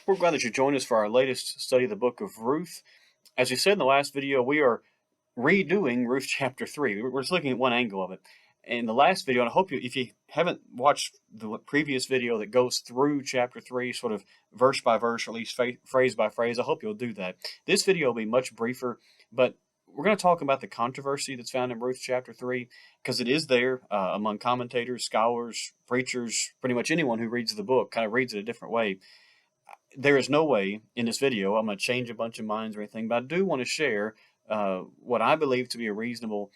We're glad that you joined us for our latest study of the book of Ruth. As we said in the last video, we are redoing Ruth chapter 3. We're just looking at one angle of it. In the last video, and I hope if you haven't watched the previous video that goes through chapter 3, sort of verse by verse, or at least phrase by phrase, I hope you'll do that. This video will be much briefer, but we're going to talk about the controversy that's found in Ruth chapter 3, because it is there among commentators, scholars, preachers, pretty much anyone who reads the book kind of reads it a different way. There is no way in this video I'm going to change a bunch of minds or anything, but I do want to share what I believe to be a reasonable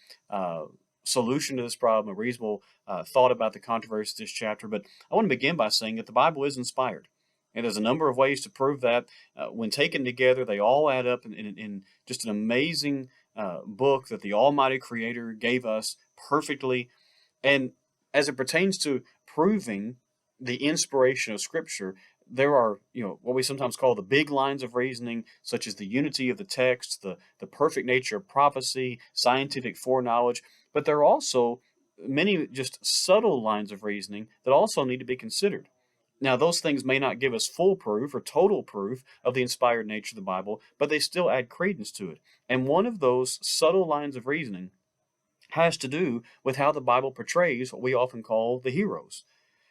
solution to this problem, a reasonable thought about the controversy of this chapter. But I want to begin by saying that the Bible is inspired. And there's a number of ways to prove that. When taken together, they all add up in just an amazing book that the Almighty Creator gave us perfectly. And as it pertains to proving the inspiration of Scripture, there are, what we sometimes call the big lines of reasoning, such as the unity of the text, the perfect nature of prophecy, scientific foreknowledge. But there are also many just subtle lines of reasoning that also need to be considered. Now, those things may not give us full proof or total proof of the inspired nature of the Bible, but they still add credence to it. And one of those subtle lines of reasoning has to do with how the Bible portrays what we often call the heroes.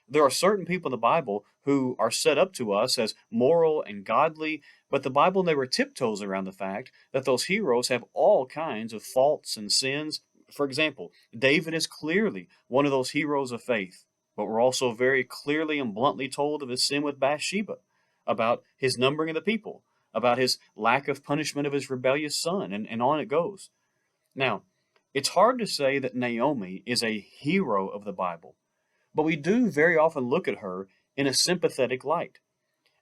There are certain people in the Bible who are set up to us as moral and godly, but the Bible never tiptoes around the fact that those heroes have all kinds of faults and sins. For example, David is clearly one of those heroes of faith, but we're also very clearly and bluntly told of his sin with Bathsheba, about his numbering of the people, about his lack of punishment of his rebellious son, and on it goes. Now, it's hard to say that Naomi is a hero of the Bible, but we do very often look at her in a sympathetic light.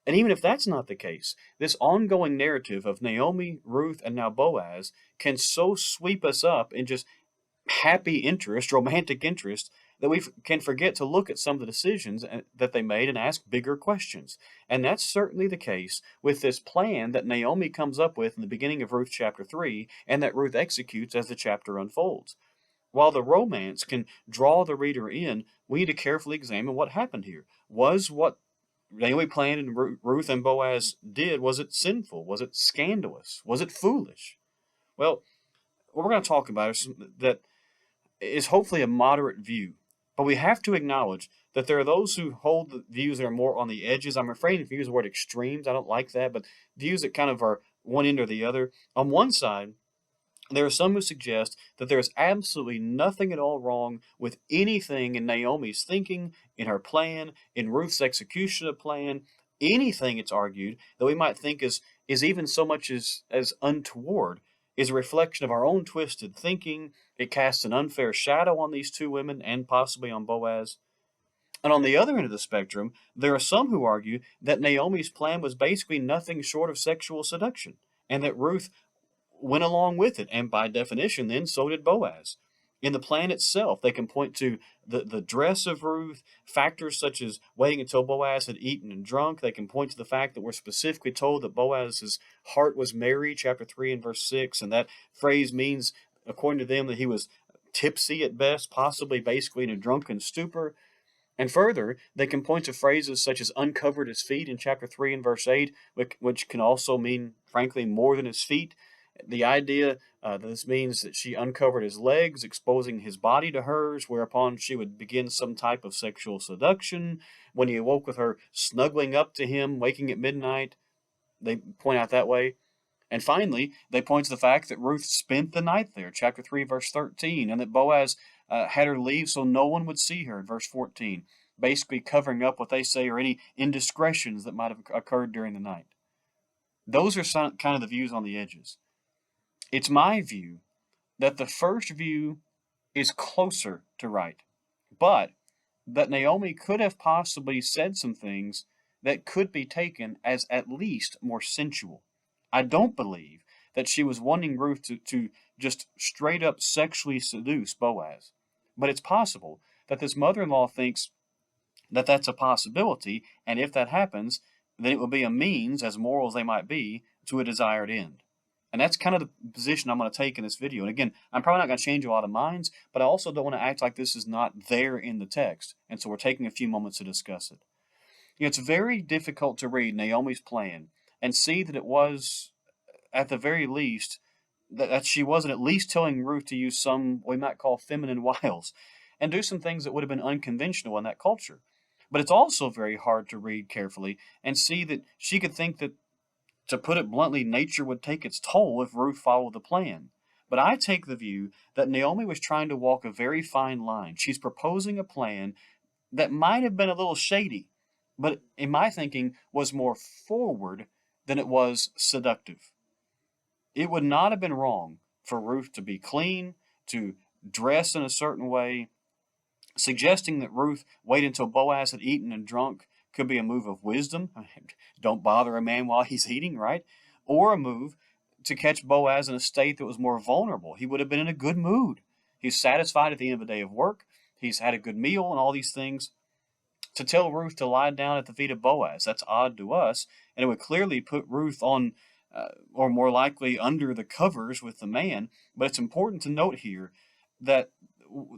And even if that's not the case, this ongoing narrative of Naomi, Ruth, and now Boaz can so sweep us up in just happy interest, romantic interest, that we can forget to look at some of the decisions that they made and ask bigger questions. And that's certainly the case with this plan that Naomi comes up with in the beginning of Ruth chapter 3, and that Ruth executes as the chapter unfolds. While the romance can draw the reader in, we need to carefully examine what happened here. Was what Naomi planned and Ruth and Boaz did, was it sinful? Was it scandalous? Was it foolish? Well, what we're going to talk about is that is hopefully a moderate view. But we have to acknowledge that there are those who hold the views that are more on the edges. I'm afraid to use the word extremes. I don't like that, but views that kind of are one end or the other. On one side, there are some who suggest that there is absolutely nothing at all wrong with anything in Naomi's thinking, in her plan, in Ruth's execution of plan, anything, it's argued, that we might think is even so much as untoward, is a reflection of our own twisted thinking. It casts an unfair shadow on these two women and possibly on Boaz. And on the other end of the spectrum, there are some who argue that Naomi's plan was basically nothing short of sexual seduction, and that Ruth went along with it, and by definition, then so did Boaz. In the plan itself, they can point to the dress of Ruth, factors such as waiting until Boaz had eaten and drunk. They can point to the fact that we're specifically told that Boaz's heart was merry, chapter 3 and verse 6, and that phrase means, according to them, that he was tipsy at best, possibly basically in a drunken stupor. And further, they can point to phrases such as uncovered his feet in chapter 3 and verse 8, which can also mean, frankly, more than his feet. The idea that this means that she uncovered his legs, exposing his body to hers, whereupon she would begin some type of sexual seduction. When he awoke with her snuggling up to him, waking at midnight, they point out that way. And finally, they point to the fact that Ruth spent the night there, chapter 3, verse 13, and that Boaz had her leave so no one would see her, in verse 14, basically covering up what they say are any indiscretions that might have occurred during the night. Those are kind of the views on the edges. It's my view that the first view is closer to right, but that Naomi could have possibly said some things that could be taken as at least more sensual. I don't believe that she was wanting Ruth to just straight up sexually seduce Boaz, but it's possible that this mother-in-law thinks that that's a possibility, and if that happens, then it will be a means, as moral as they might be, to a desired end. And that's kind of the position I'm going to take in this video. And again, I'm probably not going to change a lot of minds, but I also don't want to act like this is not there in the text. And so we're taking a few moments to discuss it. It's very difficult to read Naomi's plan and see that it was, at the very least, that she wasn't at least telling Ruth to use some we might call feminine wiles and do some things that would have been unconventional in that culture. But it's also very hard to read carefully and see that she could think that, to put it bluntly, nature would take its toll if Ruth followed the plan. But I take the view that Naomi was trying to walk a very fine line. She's proposing a plan that might have been a little shady, but in my thinking was more forward than it was seductive. It would not have been wrong for Ruth to be clean, to dress in a certain way. Suggesting that Ruth wait until Boaz had eaten and drunk could be a move of wisdom. Don't bother a man while he's eating, right? Or a move to catch Boaz in a state that was more vulnerable. He would have been in a good mood. He's satisfied at the end of a day of work. He's had a good meal and all these things. To tell Ruth to lie down at the feet of Boaz, that's odd to us, and it would clearly put Ruth on, or more likely under the covers with the man. But it's important to note here that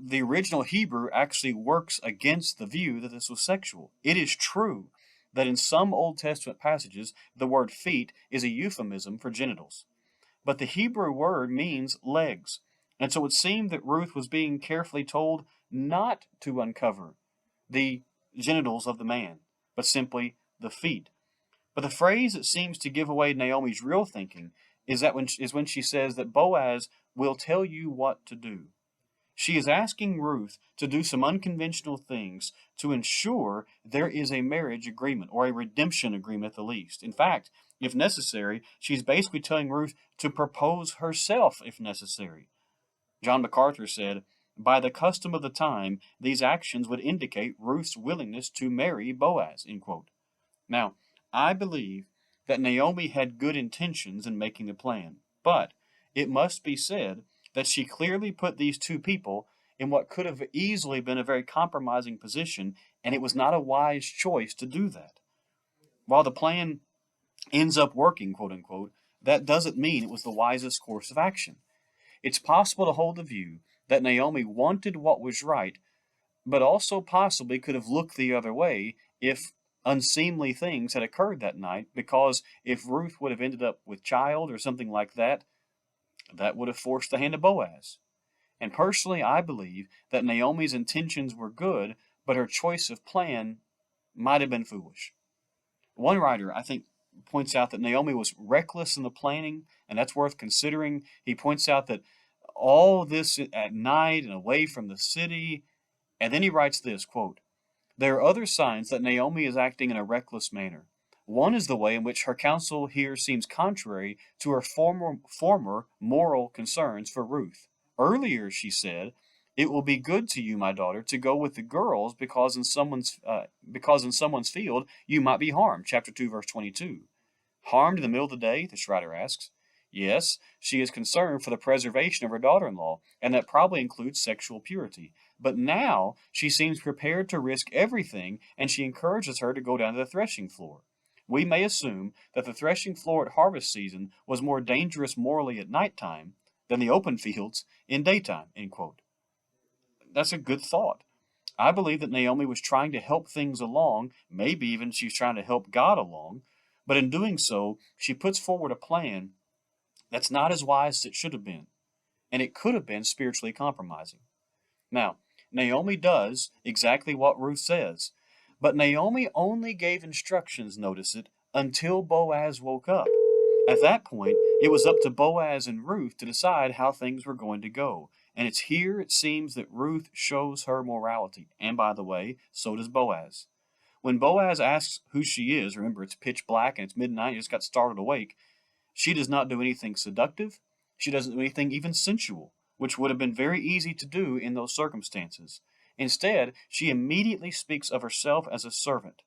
the original Hebrew actually works against the view that this was sexual. It is true that in some Old Testament passages, the word feet is a euphemism for genitals. But the Hebrew word means legs. And so it seemed that Ruth was being carefully told not to uncover the genitals of the man, but simply the feet. But the phrase that seems to give away Naomi's real thinking is when she says that Boaz will tell you what to do. She is asking Ruth to do some unconventional things to ensure there is a marriage agreement or a redemption agreement at the least. In fact, if necessary, she's basically telling Ruth to propose herself if necessary. John MacArthur said, by the custom of the time, these actions would indicate Ruth's willingness to marry Boaz. End quote. Now, I believe that Naomi had good intentions in making the plan, but it must be said that she clearly put these two people in what could have easily been a very compromising position, and it was not a wise choice to do that. While the plan ends up working, quote unquote, that doesn't mean it was the wisest course of action. It's possible to hold the view that Naomi wanted what was right, but also possibly could have looked the other way if unseemly things had occurred that night, because if Ruth would have ended up with child or something like that, that would have forced the hand of Boaz. And personally, I believe that Naomi's intentions were good, but her choice of plan might have been foolish. One writer, I think, points out that Naomi was reckless in the planning, and that's worth considering. He points out that all this at night and away from the city, and then he writes this, quote, there are other signs that Naomi is acting in a reckless manner. One is the way in which her counsel here seems contrary to her former moral concerns for Ruth. Earlier, she said, it will be good to you, my daughter, to go with the girls because in someone's field you might be harmed. Chapter 2, verse 22. Harmed in the middle of the day, the writer asks. Yes, she is concerned for the preservation of her daughter-in-law, and that probably includes sexual purity. But now she seems prepared to risk everything, and she encourages her to go down to the threshing floor. We may assume that the threshing floor at harvest season was more dangerous morally at nighttime than the open fields in daytime. End quote. That's a good thought. I believe that Naomi was trying to help things along, maybe even she's trying to help God along, but in doing so, she puts forward a plan that's not as wise as it should have been, and it could have been spiritually compromising. Now, Naomi does exactly what Ruth says, but Naomi only gave instructions, notice it, until Boaz woke up. At that point, it was up to Boaz and Ruth to decide how things were going to go. And it's here it seems that Ruth shows her morality. And by the way, so does Boaz. When Boaz asks who she is, remember it's pitch black and it's midnight, you just got startled awake, she does not do anything seductive. She doesn't do anything even sensual, which would have been very easy to do in those circumstances. Instead, she immediately speaks of herself as a servant.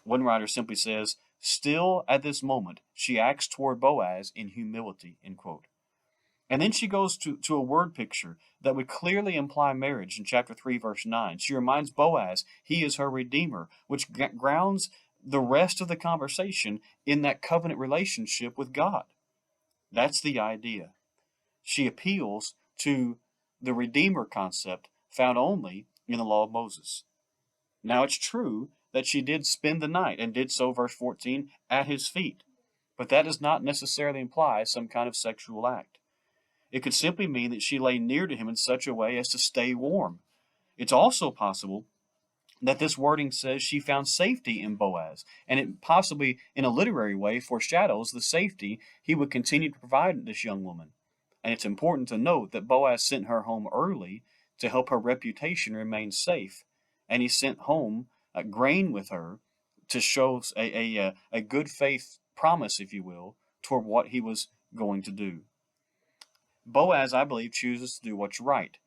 One writer simply says, still at this moment, she acts toward Boaz in humility, end quote. And then she goes to a word picture that would clearly imply marriage in chapter 3, verse 9. She reminds Boaz he is her redeemer, which grounds the rest of the conversation in that covenant relationship with God. That's the idea. She appeals to the redeemer concept found only in the law of Moses. Now, it's true that she did spend the night, and did so, verse 14, at his feet. But that does not necessarily imply some kind of sexual act. It could simply mean that she lay near to him in such a way as to stay warm. It's also possible that this wording says she found safety in Boaz, and it possibly, in a literary way, foreshadows the safety he would continue to provide this young woman. And it's important to note that Boaz sent her home early to help her reputation remain safe, and he sent home grain with her to show a good faith promise, if you will, toward what he was going to do. Boaz, I believe, chooses to do what's right.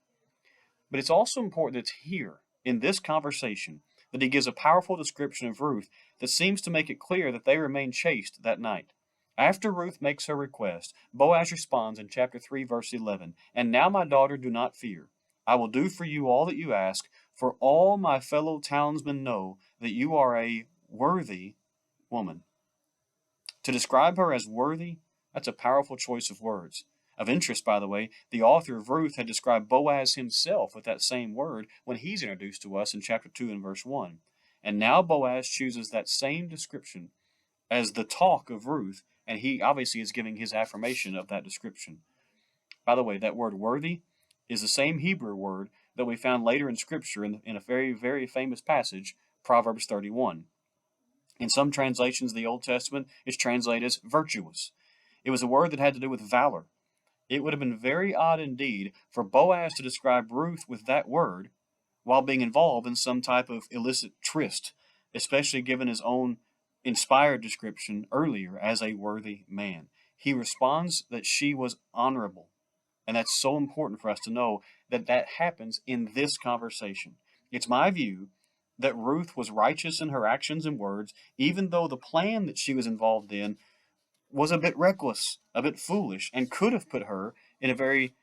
But it's also important that here, in this conversation, that he gives a powerful description of Ruth that seems to make it clear that they remained chaste that night. After Ruth makes her request, Boaz responds in chapter 3, verse 11, "And now, my daughter, do not fear. I will do for you all that you ask, for all my fellow townsmen know that you are a worthy woman." To describe her as worthy, that's a powerful choice of words. Of interest, by the way, the author of Ruth had described Boaz himself with that same word when he's introduced to us in chapter 2 and verse 1. And now Boaz chooses that same description as the talk of Ruth, and he obviously is giving his affirmation of that description. By the way, that word worthy is the same Hebrew word that we found later in Scripture in a very, very famous passage, Proverbs 31. In some translations of the Old Testament, it's translated as virtuous. It was a word that had to do with valor. It would have been very odd indeed for Boaz to describe Ruth with that word while being involved in some type of illicit tryst, especially given his own inspired description earlier as a worthy man. He responds that she was honorable. And that's so important for us to know that that happens in this conversation. It's my view that Ruth was righteous in her actions and words, even though the plan that she was involved in was a bit reckless, a bit foolish, and could have put her in a very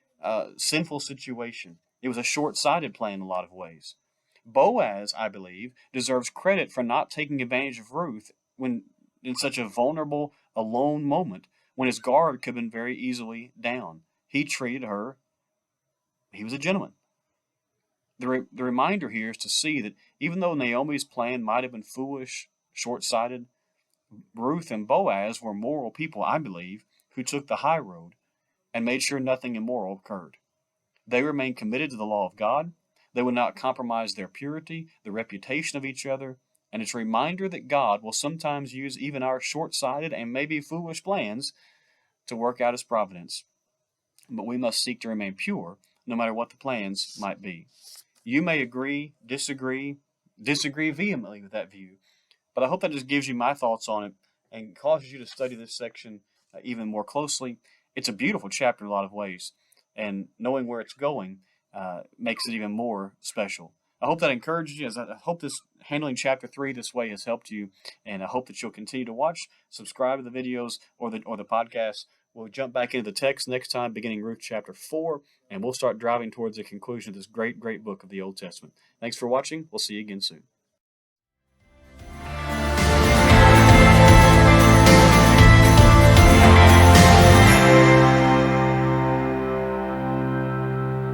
sinful situation. It was a short-sighted plan in a lot of ways. Boaz, I believe, deserves credit for not taking advantage of Ruth when in such a vulnerable, alone moment when his guard could have been very easily down. He treated her, he was a gentleman. The reminder here is to see that even though Naomi's plan might have been foolish, short-sighted, Ruth and Boaz were moral people, I believe, who took the high road and made sure nothing immoral occurred. They remained committed to the law of God. They would not compromise their purity, the reputation of each other, and it's a reminder that God will sometimes use even our short-sighted and maybe foolish plans to work out his providence. But we must seek to remain pure, no matter what the plans might be. You may agree, disagree vehemently with that view, but I hope that just gives you my thoughts on it and causes you to study this section even more closely. It's a beautiful chapter in a lot of ways, and knowing where it's going makes it even more special. I hope that encourages you. I hope this handling chapter 3 this way has helped you, and I hope that you'll continue to watch, subscribe to the videos or the podcast. We'll jump back into the text next time, beginning Ruth chapter 4, and we'll start driving towards the conclusion of this great, great book of the Old Testament. Thanks for watching. We'll see you again soon.